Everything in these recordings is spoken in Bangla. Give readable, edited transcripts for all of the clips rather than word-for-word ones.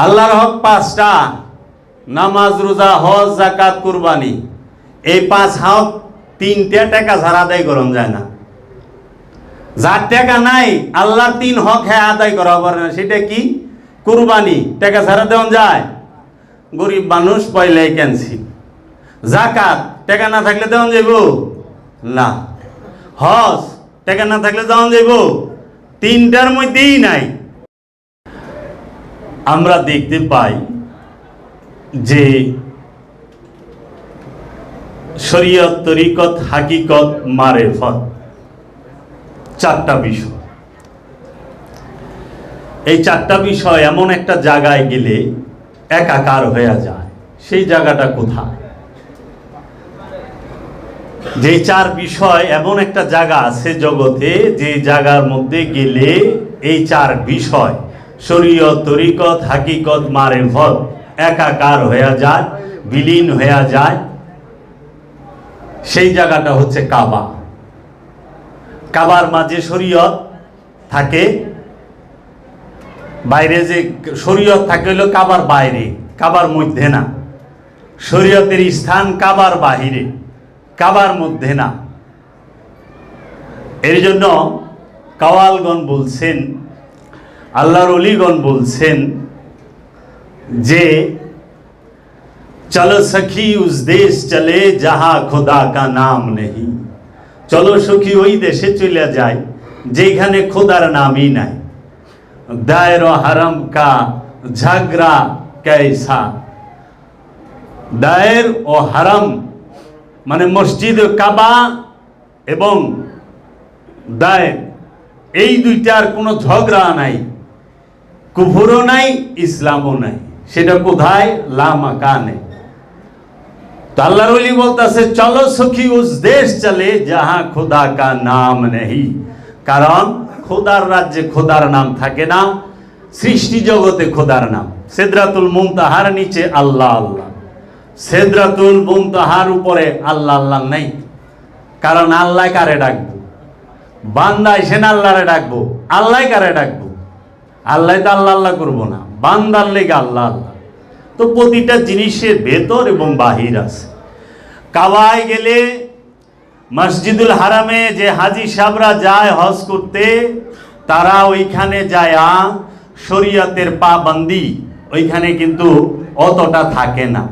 আল্লাহর হক পাঁচটা: নামাজ, রোজা, হজ, যাকাত, কুরবানি। এই পাঁচ হক তিনটা টাকা ছাড়া আদায় করন যায় না। যার টাকা নাই আল্লাহর তিন হক হ্যাঁ আদায় করা পারে না। সেটা কি? কুরবানি টাকা ছাড়া দেওয়া যায়? গরিব মানুষ পয়লাই ক্যান্সিল। যাকাত টাকা না থাকলে দেওয়া যাইব না। হজ টাকা না থাকলে দেওয়া যাইব? তিনটার মধ্যেই নাই। আমরা দেখতে পাই যে শরীয়ত, তরিকত, হাকিকত, মারেফত, চারটা বিষয়। এই চারটা বিষয় এমন একটা জায়গায় গেলে একাকার হয়ে যায়। সেই জায়গাটা কোথায়? যে চার বিষয় এমন একটা জায়গা আছে জগতে, যে জায়গার মধ্যে গেলে এই চার বিষয় শরীয়ত, তরিকত, হাকিকত, মারেফত একাকার হয়ে যায়, বিলীন হয়ে যায়। সেই জায়গাটা হচ্ছে কাবা। কাবার মাঝে শরীয়ত থাকে, বাইরে যে শরীয়ত থাকে হলো কাবার বাইরে, কাবার মধ্যে না। শরীয়তের স্থান কাবার বাহিরে, কাবার মধ্যে না। এর জন্য কাওয়ালগণ বলছেন, আল্লাহর ওলিগণ বলছেন যে চলো সখী উস দেশ চলে যাহা খোদা কা নাম নেই। চলো সখী ওই দেশে চলে যায় যেখানে খোদার নামই নাই। দায়ের ও হারাম কা ঝগড়া कैसा। দায়ের ও হারাম মানে মসজিদ কাবা এবং দায়ের, এই দুইটার কোনো ঝগড়া নাই, কুফরও নাই, ইসলামও নাই। সেটা কোথায়? লা মাকানে। তো আল্লাহর ওলি বলতেছে চলো সখী উস দেশ চলে যাহা খোদা কা নাম নেই। কারণ খোদার রাজ্যে খোদার নাম থাকে না, সৃষ্টি জগতে খোদার নাম। সিদরাতুল মুনতাহার নিচে আল্লাহ আল্লাহ, সিদরাতুল মুনতাহার উপরে আল্লাহ আল্লাহ নাই। কারণ আল্লাহ কারে ডাকবো? বান্দা এসেন আল্লাহরে ডাকবো, আল্লাহ কারে ডাকবো? আল্লাহ তো আল্লাহ আল্লাহ করবো না, বান্দার লেগে আল্লাহ আল্লাহ। তো প্রতিটা জিনিসের ভেতর এবং বাহির আছে। কাবায় গেলে, মসজিদুল হারামে যে হাজি সাহেবরা যায় হজ করতে, তারা ওইখানে যায় শরীয়তের পাবন্দি ওইখানে কিন্তু অতটা থাকে না।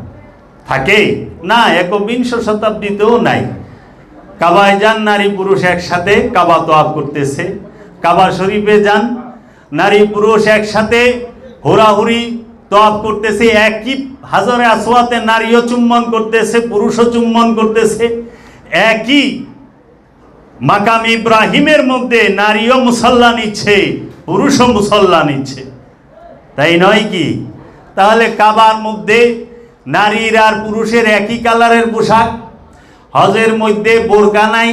থাকে না, একবিংশ শতাব্দীতেও নাই। কাবায় যান, নারী পুরুষ একসাথে কাবা তোয়াফ করতেছে। কাবা শরীফে যান, নারী পুরুষ একসাথে হুড়াহুড়ি তোয়াফ করতেছে। একই হাজরে আসওয়াতে নারীও চুম্বন করতেছে, পুরুষও চুম্বন করতেছে। একই মাকাম ইব্রাহিমের মধ্যে নারীও মুসল্লা নিচ্ছে, পুরুষও মুসল্লা নিচ্ছে, তাই নয় কি? তাহলে কাবার মধ্যে নারীর আর পুরুষের একই কালারের পোশাক। হজের মধ্যে বোরকা নাই,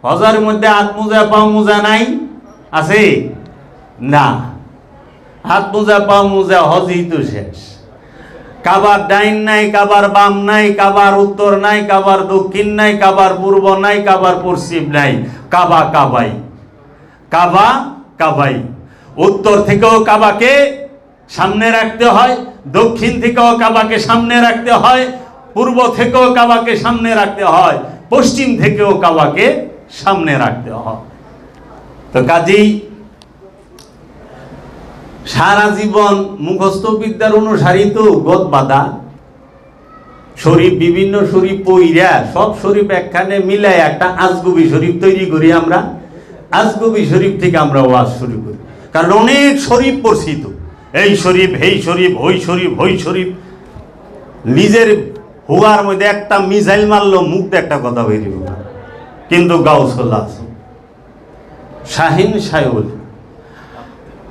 হজের মধ্যে হাত মোজা পা মোজা নাই, আছে না? হাত মোজা পা মোজা হজই তো শেষ। কাবার ডাইন নাই, কাবার বাম নাই, কাবার উত্তর নাই, কাবার দক্ষিণ নাই, কাবার পূর্ব নাই, কাবার পশ্চিম নাই। কাবা কাবাই, কাবা কাবাই। উত্তর থেকেও কাবাকে সামনে রাখতে হয়, দক্ষিণ থেকেও কাবাকে সামনে রাখতে হয়, পূর্ব থেকেও কাবাকে সামনে রাখতে হয়, পশ্চিম থেকেও কাবাকে সামনে রাখতে হয়। তো কাজেই সারা জীবন মুখস্থ বিদ্যার অনুসারী তো গদ বাঁধা শরীফ, বিভিন্ন শরীফ পইরা সব শরীফ একখানে মিলাই একটা আজগুবি শরীফ তৈরি করি আমরা। আজগুবি শরীফ থেকে আমরা ওয়াজ শুরু করি, কারণ অনেক শরীফ পড়ছি তো, এই শরীফ, এই শরীফ, হই শরীফ, হই শরীফ। নিজের হুয়ার মধ্যে একটা মিসাইল মারলো, মুখতে একটা কথা বেরিয়ে না, কিন্তু গাউসুল আজম, শাহিন সাহেব,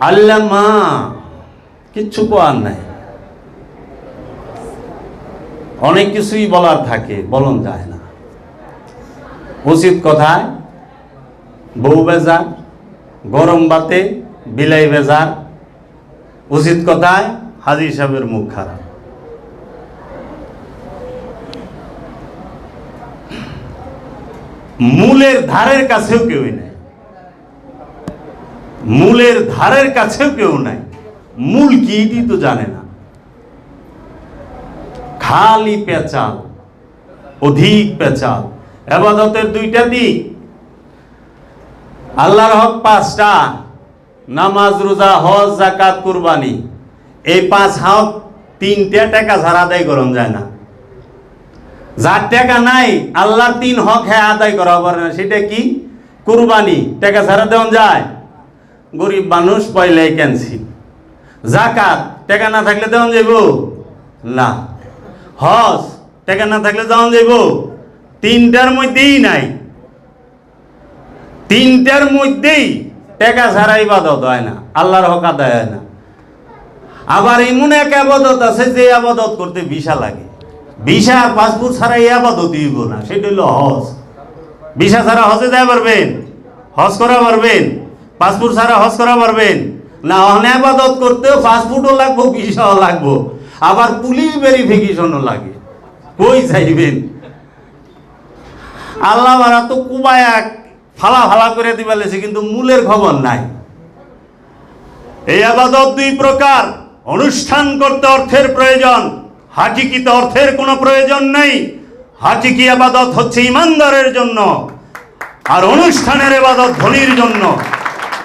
আল্লামা কিচ্ছু কোয়ার নাই। অনেক কিছুই বলার থাকে, বলন যায় না। উচিত কথায় বউ বেজার, গরম বাতে বিলাই বেজার। উচিত কথায় হাজি সাহেবের মুখ খারাপ। মূলের ধারের কাছেও কেউই নাই, মূলের ধারের কাছেও কেউ নাই। মূল কি এটি তো জানে না। খালি পেঁচাল, অধিক পেঁচাল। ইবাদতের দুইটা দিক, আল্লাহর হক পাঁচটা, নামাজ, রোজা, হজ, যাকাত, কুরবানি। এই পাঁচ হক তিনটা টাকা ছাড়া আদায় করন যায় না। যার টাকা নাই আল্লাহর তিন হক হ্যাঁ আদায় করা পারে না। সেটা কি? কুরবানি টাকা ছাড়া দেওয়া যায়? গরিব মানুষ পয়লাই ক্যান্সিল। যাকাত টাকা না থাকলে দেওয়া যাইব না। হজ টাকা না থাকলে দেওয়া যাইব? তিনটার মধ্যেই নাই, তিনটার মধ্যেই টাকা ছাড়া ইবাদত হয় না, আল্লাহর হক আদায় হয় না। আবার এমন এক আবাদত আছে যে আবাদত করতে ভিসা লাগে, ভিসা পাসপোর্ট ছাড়া এই আবাদত দিব না, সেটা হলো হজ। ভিসা ছাড়া হজে যায় পারবেন? হজ করা পারবেন? পাসপোর্ট ছাড়া হজ করা পারবেন না? অনেক আবাদত করতেও পাসপোর্টও লাগবো, ভিসাও লাগবো, আবার পুলিশ ভেরিফিকেশনও লাগে। কই চাইবেন? আল্লাহ মারা তো কুবায়া ফালা ফালা করে দিবালেছে, কিন্তু মূলের খবর নাই। এই আবাদত দুই প্রকার। অনুষ্ঠান করতে অর্থের প্রয়োজন, হাকিকিতে অর্থের কোনো প্রয়োজন নেই। হাকিকি আবাদত হচ্ছে ইমানদারের জন্য, আর অনুষ্ঠানের আবাদত ধনীর জন্য।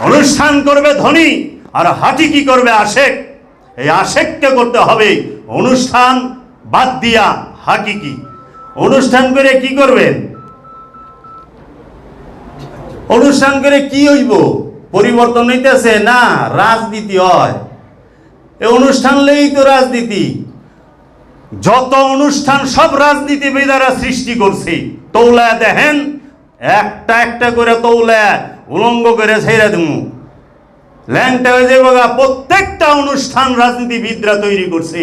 অনুষ্ঠান করবে ধনী, আর হাকিকি করবে আশেক। এই আশেককে করতে হবে অনুষ্ঠান বাদ দিয়া হাকিকি। অনুষ্ঠান করে কি করবেন? অনুষ্ঠান করে কি হইব? পরিবর্তন হইতেছে না, রাজনীতি হয়। এই অনুষ্ঠান লেই তো রাজনীতি। যত অনুষ্ঠান সব রাজনীতিবিদেরা সৃষ্টি করছে। তৌলায় দেখেন, একটা একটা করে তৌলায় উলঙ্গ করে ছেড়ে দেবো, ল্যাংটা হয়ে যাবো। প্রত্যেকটা অনুষ্ঠান রাজনীতিবিদরা তৈরি করছে।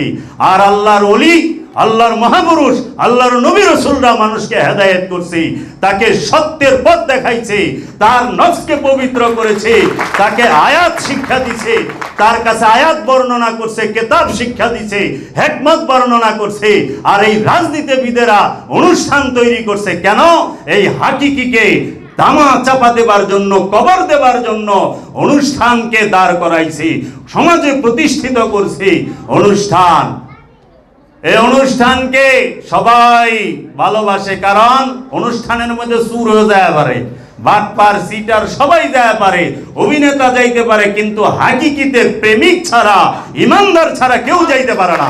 আর আল্লাহর ওলি, আল্লাহর মহাপুরুষ, আল্লাহর নবী রাসূলরা মানুষকে হেদায়েত করছে, তাকে সত্যের পথ দেখাইছে, তার নফসকে পবিত্র করেছে, তাকে আয়াত শিক্ষা দিছে, তার কাছে আয়াত বর্ণনা করছে, কিতাব শিক্ষা দিছে, হিকমত বর্ণনা করছে। আর এই রাজনীতিবিদেরা অনুষ্ঠান তৈরি করছে কেন? এই হাকিকিকে দামা চাপা দেবার জন্য, কবর দেবার জন্য অনুষ্ঠানকে দাঁড় করাইছে, সমাজে প্রতিষ্ঠিত করছে অনুষ্ঠান। এই অনুষ্ঠানকে সবাই ভালোবাসে, কারণ অনুষ্ঠানের মধ্যে সুর হয়ে যায় পারে, বাটপার, সিটার সবাই যায় পারে, অভিনেতা যাইতে পারে, কিন্তু হাকিকিতে প্রেমিক ছাড়া, ইমানদার ছাড়া কেউ যাইতে পারে না।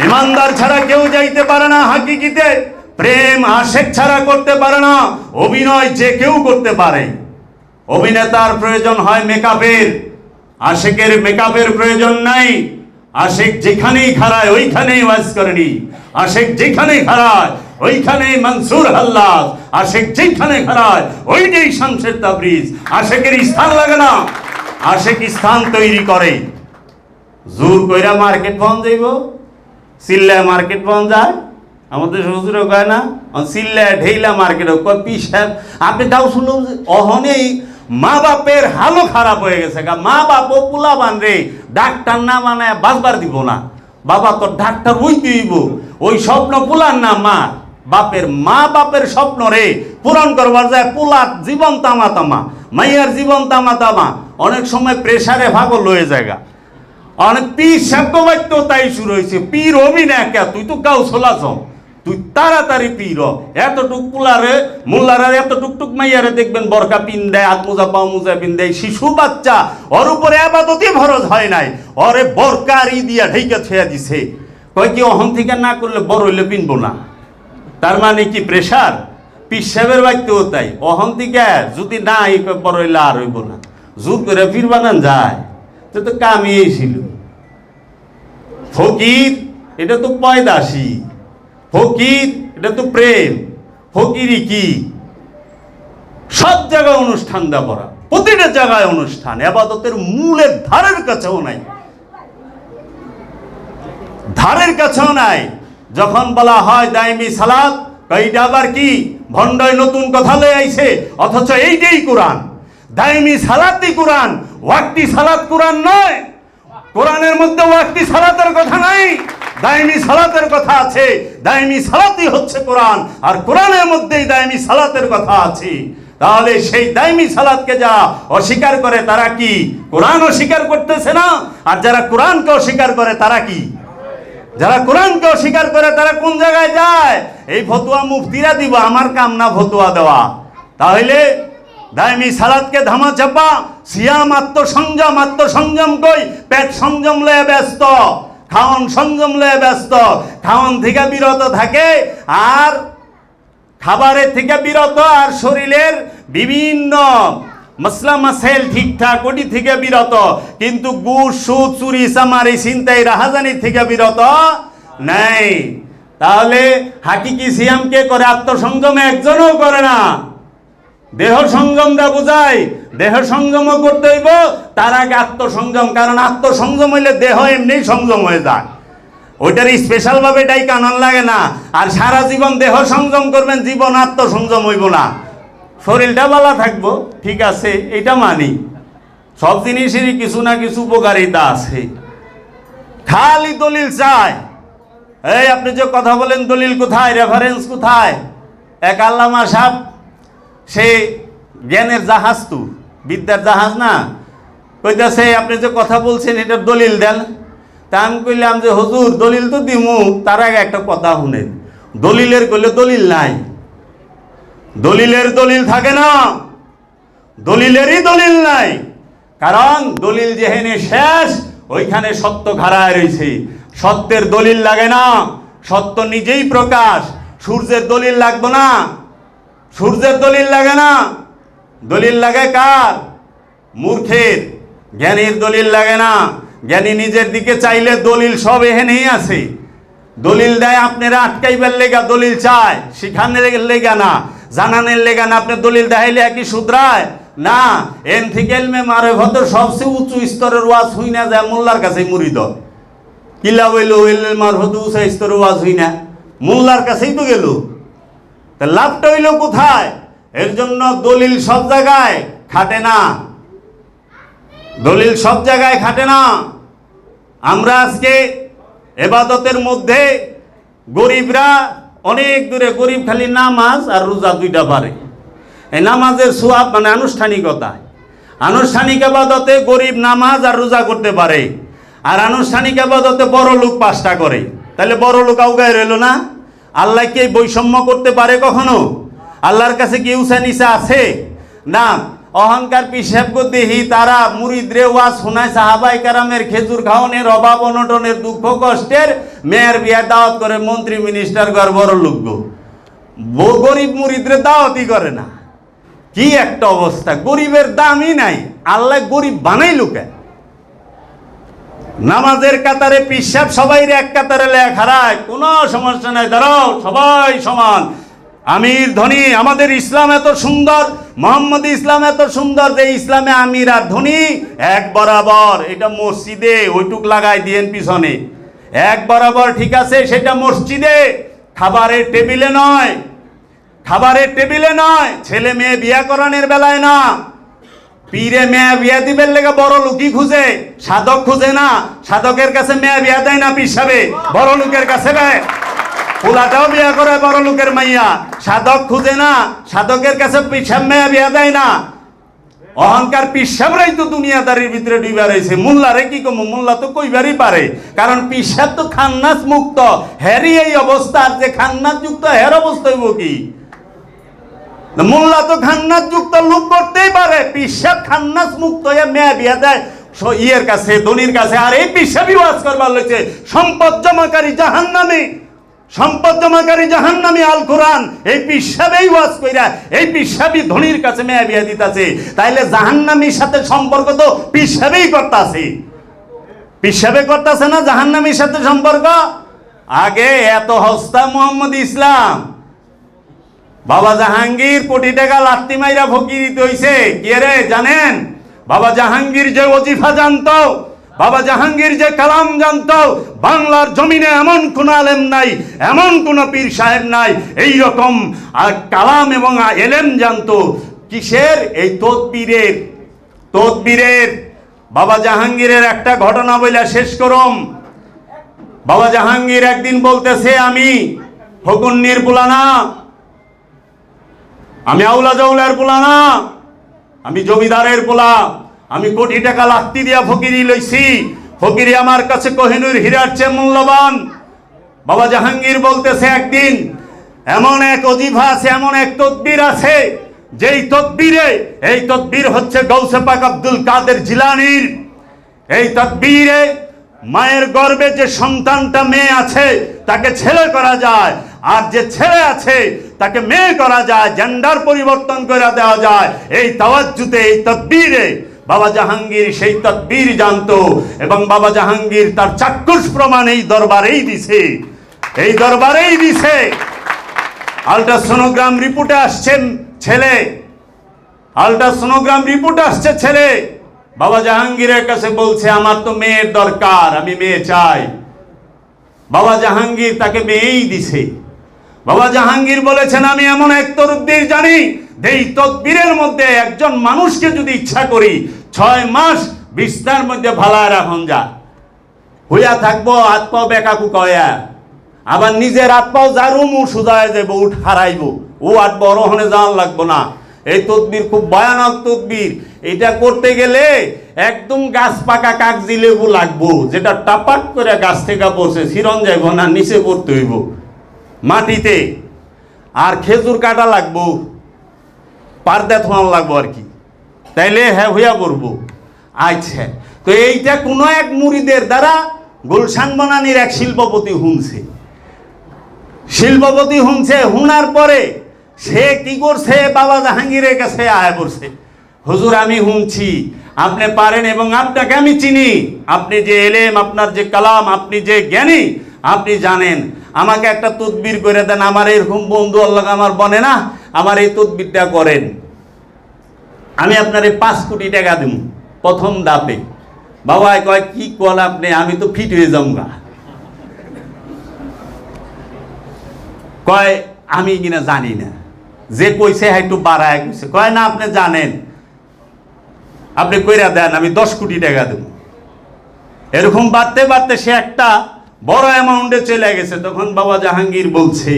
ইমানদার ছাড়া কেউ যাইতে পারে না হাকিকিতে। প্রেম আশেক ছাড়া করতে পারে না। অভিনয় যে কেউ করতে পারে। অভিনেতার প্রয়োজন হয় মেকআপের, আশেকের মেকআপের প্রয়োজন নাই। আশেক যেখানেই খাড়ায় ওইখানেই ওয়াজ করেনি, আশেক যেখানেই খাড়ায় ওইখানেই মনসুর হাল্লাজ, আশেক যেখানে খাড়ায় ওইটাই শামসের তাবরিজ। আশেকের স্থান লাগে না, আশেক স্থান তৈরি করে। জোর কইরা মার্কেট পাওয়া যাইব, চিল্লায় মার্কেট পাওয়া যায়। আমাদের শ্বশুরও কয় না, চিল্লায় ঢেইলা মার্কেটও কয় পিস আপনি দাও শুনুন। অহনেই মা বাপের হালও খারাপ হয়ে গেছে। মা বাপও পোলা বানরে ডাক্তার না বানায় বাঁচবার দিব না। বাবা তো ডাক্তার হইতে হইব, ওই স্বপ্ন পোলার না মা বাপের। মা বাপের স্বপ্ন রে পূরণ করবার যায় পোলার জীবন তামা তামা, মাইয়ার জীবন তামা তামা। অনেক সময় প্রেসারে ভাগল হয়ে জায়গা। অনেক পীর সাব্যবাক্য তাই শুরু হয়েছে, পীর হবি না কে, তুই তো গাও চলাছ, তুই তাড়াতাড়ি পীর। এতটুক পুলারে মোল্লারা এতটুকটুক মাইয়ারে দেখবেন বরকা পিন দেয়, হাত মোজা পাও মোজা পিন দেয়, শিশু বাচ্চা, ওর উপরে আবাদতই ফরজ হয় নাই, ওরে বরকার ই দিয়া ঢেকে ছেয়া দিছে। কয় কি অহন থেকে না করলে বড় হইলে পিনবো না। তার মানে কি প্রেশার? পীর সাহেবের বাক্যও তাই, অহন থেকে যদি না বড় হইলে আর হইব না। জোর করে পীর বানান যায় তো কামিয়েই ছিল। ফকির এটা তো পয়দাসী, ফকির এটা তো প্রেম। ফকিরি কি? সব জায়গায় অনুষ্ঠান দেওয়া করা, প্রতিটা জায়গায় অনুষ্ঠান, ইবাদতের মূলের ধারের কাছেও নাই, ধারের কাছেও নাই। যখন বলা হয় দাইমি সালাত, এইটা আবার কি ভণ্ডয় নতুন কথা লয়ে আইছে, অথচ এইটাই কোরআন। দাইমি সালাতই কোরআন, ওয়াক্তি সালাত কোরআন নয়। কোরআনের মধ্যে ওয়াক্তি সালাতের কথা নাই, দাইমি সালাতের কথা আছে। দাইমি সালাতই হচ্ছে কোরআন, আর কোরআনের মধ্যেই দাইমি সালাতের কথা আছে। তাহলে সেই দাইমি সালাতকে যা অস্বীকার করে তারা কি কোরআন অস্বীকার করতেছে না? আর যারা কোরআনকে অস্বীকার করে তারা কি? যারা কোরআনকে অস্বীকার করে তারা কোন জায়গায় যায়? এই ফতোয়া মুফতিরা দিব, আমার কাম না ফতোয়া দেওয়া। তাহলে দায়মি সালাতকে ধামা চাপা, সিয়াম আত্মসংযম কই, পেট সংযম লয়ে ব্যস্ত, খাওয়ান সংযম লয়ে ব্যস্ত, খাওয়ান থেকে বিরত থাকে আর খাবারের থেকে বিরত, আর শরীরের বিভিন্ন মসলা মাসাইল ঠিকঠাক ওটি থেকে বিরত, কিন্তু ঘুষ সুদ চুরি চামারি ছিনতাই রাহাজানি থেকে বিরত নাই। তাহলে হাকিকি সিয়াম কে করে? আত্মসংযম একজনও করে না। দেহ সংযম দা বোঝায়, দেহ সংযমও করতে হইব, তার আগে আত্মসংযম। কারণ আত্মসংযম হইলে দেহ এমনি সংযম হয়ে যায়, ওইটার স্পেশাল ভাবে এটাই কানন লাগে না। আর সারা জীবন দেহ সংযম করবেন, জীবন আত্মসংযম হইব না। শরীরটা ভালো থাকবো, ঠিক আছে, এটা মানি। সব জিনিসেরই কিছু না কিছু উপকারিতা আছে। খালি দলিল চায়। এই আপনি যে কথা বলেন, দলিল কোথায়, রেফারেন্স কোথায়? এক আল্লামা সাহেব, সে জ্ঞানের জাহাজ, তো বিদ্যার জাহাজ না, কইতাছে আপনি যে কথা বলছেন এটার দলিল দেন। তা আমি কইলাম যে হুজুর দলিল তো দিমু, তার আগে একটা কথা শুনেন। দলিলের কইলে দলিল নাই, দলিলের দলিল থাকে না, দলিলেরই দলিল নাই। কারণ দলিল যেখানে শেষ ওইখানে সত্য খাড়ায় রয়েছে। সত্যের দলিল লাগে না, সত্য নিজেই প্রকাশ। সূর্যের দলিল লাগবে না, সূর্যের দলিল লাগে না। দলিল লাগে কার? মূর্খের। জ্ঞানীর দলিল লাগে না। জ্ঞানী নিজের দিকে চাইলে দলিল সব এখানেই আছে। দলিল দেয় আপনারা আটকাইবার লেগা দলিল চায়, শিখানের লেগা না, জানানের লেগা না। আপনি দলিল দেখাইলে একই শুধরায় না। এন থেকে এলমে মারেফত সবচেয়ে উঁচু স্তরের ওয়াজ হই না যায় মোল্লার কাছে মুরিদ। কিলা বইল এলমে মারফত উঁচু স্তরের ওয়াজ হই না, মোল্লার কাছেই তো গেল। তা লাভটা হইল কোথায়? এর জন্য দলিল সব জায়গায় খাটে না, দলিল সব জায়গায় খাটে না। আমরা আজকে এবাদতের মধ্যে গরিবরা অনেক দূরে, গরিব খালি নামাজ আর রোজা দুইটা পারে। এই নামাজের সোয়াব মানে আনুষ্ঠানিকতা, আনুষ্ঠানিক আবাদতে গরিব নামাজ আর রোজা করতে পারে, আর আনুষ্ঠানিক আবাদতে বড় লোক 5টা করে। তাহলে বড় লোক আউগায় রইল না। আল্লাহ কি বৈষম্য করতে পারে কখনো? আল্লাহর কাছে কি উঁচা নিচা আছে? না। অহংকার পিসাব দেহি তারা মুরিদরে ওয়াজ শোনায়, সাহাবাই কারামের খেজুর খাওয়ানোর, অভাব অনটনের, দুঃখ কষ্টের, মেয়ের বিয়ে দাওয়াত করে, মন্ত্রী মিনিস্টার ঘর বড় লোক গরিব মুরিদরে দাওয়াতই করে না। কি একটা অবস্থা! গরিবের দামই নাই, আল্লাহ গরিব বানাই লোকে। নামাজের কাতারে পিসাব সবাই এক কাতারে লেখা রায়, কোনো সমস্যা নাই, দাঁড়াও সবাই সমান। আমির ধনী, আমাদের ইসলাম এত সুন্দর, মোহাম্মদ ইসলাম এত সুন্দর যে ইসলামে আমির আর ধনী এক বরাবর। এটা মসজিদে ওইটুক লাগাই দিয়েন পিছনে, এক বরাবর, ঠিক আছে? সেটা মসজিদে, খাবারের টেবিলে নয়, খাবারের টেবিলে নয়। ছেলে মেয়ে বিয়া করানোর বেলায় না। পীরে মেয়ে বিয়া দিবেন লেগে বড় লোকই খুঁজে, সাধক খুঁজে না। সাধকের কাছে মেয়ে বিয়া দেয় না পিসাবে, বড় লোকের কাছে দেয়। পোলাটাও বিয়া করে বড় লোকের মাইয়া, সাধক খুঁজে না। সাধকের কাছে পিসাব মেয়ে বিয়া দেয় না। অহংকার পিসাবরাই তো দুনিয়াদারির ভিতরে ডুবা রয়েছে। মোল্লারে কি কম? মোল্লা তো কইবারই পারে, কারণ পিসাব তো খান্নাস মুক্ত। হেরই এই অবস্থা, আর যে খান্নাস যুক্ত হের অবস্থা হইব কি? মোল্লা তো খান্নাস যুক্ত লোক করতেই পারে, পিসাব খান্নাস মুক্ত হয়ে মেয়ে বিয়া দেয় ইয়ের কাছে, ধনির কাছে। আর এই পিসাবই ওয়াজ করবার লইছে সম্পদ জমাকারী জাহান্নামী, সম্পদ জমাকারী জাহান্নামী আল কোরআন। এই পিসাবেই ওয়াজ কইরা এই পিসাবই ধনির কাছে মেয়ে বিয়া দিতাছে। তাইলে জাহান্নামীর সাথে সম্পর্ক তো পিসাবেই করতাছে, পিসাবে করতাছে না জাহান্নামীর সাথে সম্পর্ক। আগে এত হস্তা মোহাম্মদ ইসলাম, বাবা জাহাঙ্গীর কোটি টাকা লাত্তি মাইরা ফকিরিত হইছে। কে রে জানেন? বাবা জাহাঙ্গীর যে ওজিফা জানতো, বাবা জাহাঙ্গীর যে কালাম জানতো, বাংলার জমিনে এমন কোন আলেম নাই, এমন কোন পীর সাহেব নাই এই রকম কালাম এবং এলেম জানতো। কিসের? এই তদবিরের, তদবিরের। বাবা জাহাঙ্গীরের একটা ঘটনা বইলা শেষ করম। বাবা জাহাঙ্গীর একদিন বলতেছে, আমি ফকুন্নির পুলানা, আমি আউলা জাউলার পোলা না, আমি জমিদারের পোলা, আমি কোটি টাকা লাত্তি দিয়া ফকিরি লইছি। ফকিরি আমার কাছে কোহিনুর হীরার চেয়ে মূল্যবান। বাবা জাহাঙ্গীর বলতেছে একদিন এমন এক অজিফা আছে, এমন এক তদবির আছে, যেই তদবিরে, এই তদবির হচ্ছে গৌসে পাক আব্দুল কাদের জিলানীর। এই তদবিরে মায়ের গর্ভে যে সন্তানটা মেয়ে আছে তাকে ছেলে করা যায়, আর যে ছেলে আছে তাকে মেয়ে করা যায়, জেন্ডার পরিবর্তন করে দেওয়া যায়। এই তাওয়াজ্জুতে, এই তদবিরে বাবা জাহাঙ্গীর সেই তদবির জানতো, এবং বাবা জাহাঙ্গীর তার চাক্ষুষ প্রমাণ এই দরবারেই দিছে, এই দরবারেই দিছে। আল্ট্রাসোনোগ্রাম রিপোর্টে আসছে ছেলে, আল্ট্রাসোনোগ্রাম রিপোর্টে আসছে ছেলে। বাবা জাহাঙ্গীরের কাছে বলছে আমার তো মেয়ের দরকার, আমি মেয়ে চাই। বাবা জাহাঙ্গীর তাকে মেয়েই দিছে। বাবা জাহাঙ্গীর বলেছেন আমি এমন এক তদবির জানি, এই তদবিরের মধ্যে একজন মানুষকে যদি ইচ্ছা করি 6 মাস বিছনার মধ্যে ভালায় রাখুন যা হইয়া থাকবো, হাত পাও বেকাকু কয়া, আবার নিজের হাত পাও জারুম ও সুজায় যাবো, উঠ হারাইব, ও আর বড় হনে যাওয়ার লাগবো না। এই তদবির খুব ভয়ানক তদবির। এটা করতে গেলে একদম গাছ পাকা কাগজি লেবু লাগবো, যেটা টাপাক করে গাছ থেকে পড়ছে ছিরন যাইব না, নিচে পড়তে হইব মাটিতে। আর খেজুর কাটা লাগবো, পারদা থোয়ান লাগবো আর কি, তাইলে হ্যাঁ হইয়া পড়বো। আচ্ছা, তো এইটা কোনো এক মুরিদের দ্বারা গুলশান বনানীর এক শিল্পপতি শুনছে। শিল্পপতি শুনছে, শোনার পরে সে কি করছে, বাবা জাহাঙ্গীরের কাছে আয় পড়ছে, হুজুর আমি শুনছি আপনি পারেন এবং আপনাকে আমি চিনি, আপনি যে এলেম, আপনার যে কালাম, আপনি যে জ্ঞানী, আপনি জানেন, আমাকে একটা তদবির করে দেন। আমার এরকম বন্ধু আল্লাহ আমার বনে না, আমার এই তদবিরটা করেন, আমি আপনার 5 কোটি টাকা দেব প্রথম দাপে। বাবা কয় কি কল আপনি, আমি তো ফিট হয়ে যাবো। কয় আমি কিনা জানি না, যে কইছে একটু বাড়ায় কইছে। কয় না আপনি জানেন, আপনি কইরা দেন, আমি 10 কোটি টাকা দেব। এরকম বাড়তে বাড়তে সে একটা বড় অ্যামাউন্টে চলে গেছে। তখন বাবা জাহাঙ্গীর বলছে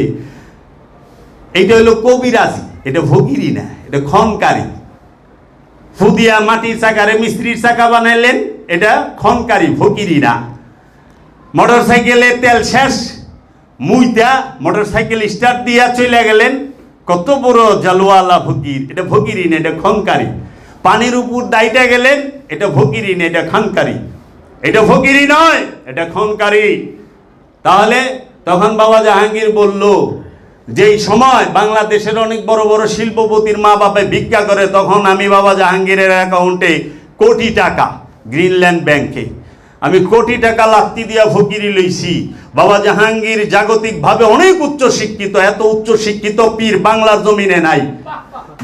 এইটা হলো কবিরাজি, এটা ফকিরি না, এটা খনকারী। ফুদিয়া মাটির চাকারে মিস্ত্রির চাকা বানাইলেন, এটা খনকারী, ফকিরি না। মোটর সাইকেলে তেল শেষ, মুইতা মোটর সাইকেল স্টার্ট দিয়া চলে গেলেন, কত বড় জালুয়ালা ফকির, এটা ফকিরি না, এটা খনকারী। পানির উপর দাইটা গেলেন, এটা ফকিরি না, এটা খনকারী। এটা ফকিরি নয়, এটা খনকারী। তাহলে তখন বাবা জাহাঙ্গীর বলল, যেই সময় বাংলাদেশের অনেক বড় বড় শিল্পপতির মা বাপে ভিক্ষা করে, তখন আমি বাবা জাহাঙ্গীরের অ্যাকাউন্টে কোটি টাকা, গ্রিনল্যান্ড ব্যাংকে আমি কোটি টাকা লাত্তি দিয়া ফকিরি লইছি। বাবা জাহাঙ্গীর জাগতিকভাবে অনেক উচ্চ শিক্ষিত, এত উচ্চ শিক্ষিত পীর বাংলার জমিনে নাই,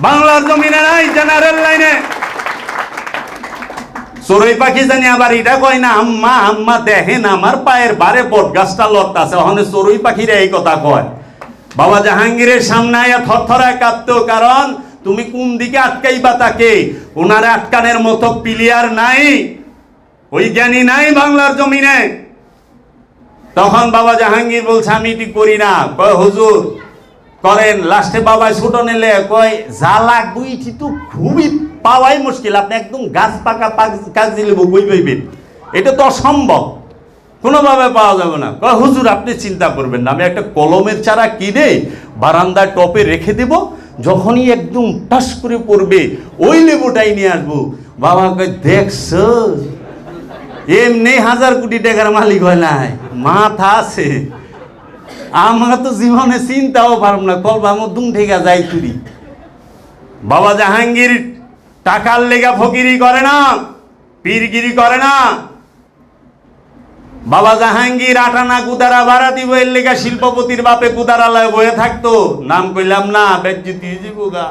বাংলার জমিনে নাই, জেনারেল লাইনে। চড়ুই পাখি জানি আবার এটা কয় না, আম্মা আম্মা দেখেন আমার পায়ের বারে বট গাছটা লড়তাছে, ওখানে চড়ুই পাখিরা এই কথা কয়। বাবা জাহাঙ্গীরের সামনে আয়া থরথরায় কাঁপতো, কারণ তুমি কোন দিকে আটকাইবা তাকে, ওনার আটকানের মতো প্লেয়ার নাই, ওই জ্ঞানী নাই বাংলার জমিনে। তখন বাবা জাহাঙ্গীর বলছে আমি এটি করি না। কয় হুজুর করেন। লাস্টে বাবা ছোট নিলে কয় যা লাগবে এটি তো খুবই পাওয়াই মুশকিল, আপনি একদম গাছ পাকা কাগজি লেবু বই পাইবেন, এটা তো অসম্ভব, কোনোভাবে পাওয়া যাবে না। কয় হুজুর আপনি চিন্তা করবেন না, আমি একটা কলমের চারা কিনে বারান্দার টপে রেখে দেব, যখনই একদম টাস করে পড়বে ওই লেবুটাই নিয়ে আসবো। বাবা কয় দেখছো, এমনি 1000 কোটি টাকার মালিক হয় নাই, মাথা আছে। আমরা তো জীবনে চিন্তাও পারব না, কল আমার দুম ঠেকা যাই চুরি। বাবা জাহাঙ্গীর টাকার লেগা ফকিরি করে না, পীরগিরি করে না। বাবা জাহাঙ্গীর আটানা গুদারা ভাড়া দিব এর লেগা শিল্পপতির বাপে গুদারালয় বয়ে থাকতো, নাম কইলাম না, বেজ্জিতি জীবগা।